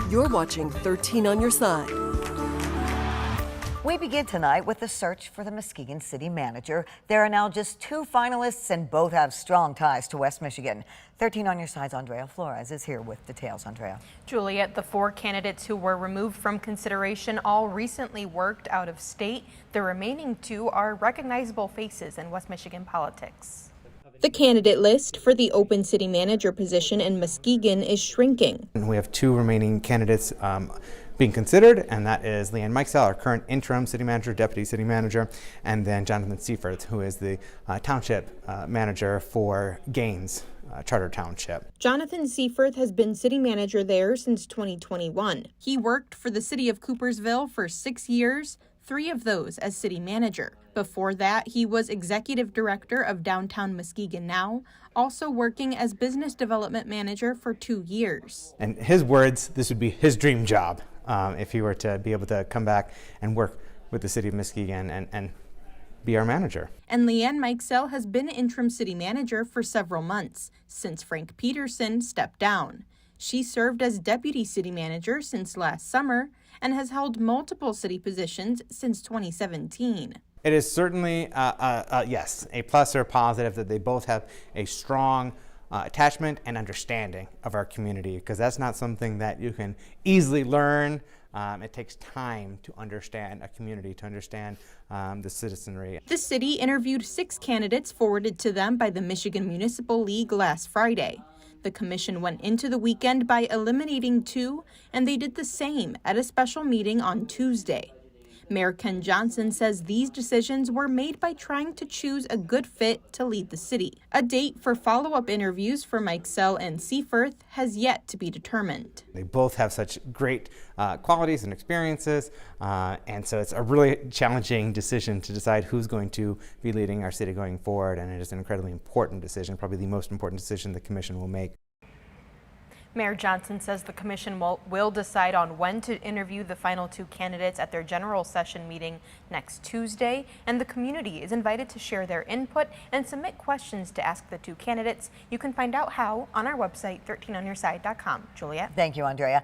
You're watching 13 on your side. We begin tonight with the search for the Muskegon city manager. There are now just 2 finalists and both have strong ties to West Michigan. 13 on your side's Andrea Flores is here with details. Andrea. Juliet, the 4 candidates who were removed from consideration all recently worked out of state. The remaining 2 are recognizable faces in West Michigan politics. The candidate list for the open city manager position in Muskegon is shrinking. We have 2 remaining candidates being considered, and that is Leighann Mikesell, our current interim city manager, deputy city manager, and then Jonathan Seyferth, who is the township manager for Gaines Charter Township. Jonathan Seyferth has been city manager there since 2021. He worked for the city of Coopersville for 6 years, 3 of those as city manager. Before that, he was executive director of downtown Muskegon Now, also working as business development manager for 2 years. And his words, this would be his dream job if he were to be able to come back and work with the city of Muskegon and be our manager. And Leighann Mikesell has been interim city manager for several months, since Frank Peterson stepped down. She served as deputy city manager since last summer and has held multiple city positions since 2017. It is certainly, yes, a plus or a positive that they both have a strong attachment and understanding of our community, because that's not something that you can easily learn. It takes time to understand a community, to understand the citizenry. The city interviewed 6 candidates forwarded to them by the Michigan Municipal League last Friday. The commission went into the weekend by eliminating 2, and they did the same at a special meeting on Tuesday. Mayor Ken Johnson says these decisions were made by trying to choose a good fit to lead the city. A date for follow-up interviews for Mikesell and Seyferth has yet to be determined. They both have such great qualities and experiences, and so it's a really challenging decision to decide who's going to be leading our city going forward, and it is an incredibly important decision, probably the most important decision the commission will make. Mayor Johnson says the commission will decide on when to interview the final 2 candidates at their general session meeting next Tuesday, and the community is invited to share their input and submit questions to ask the 2 candidates. You can find out how on our website, 13onyourside.com. Juliet. Thank you, Andrea.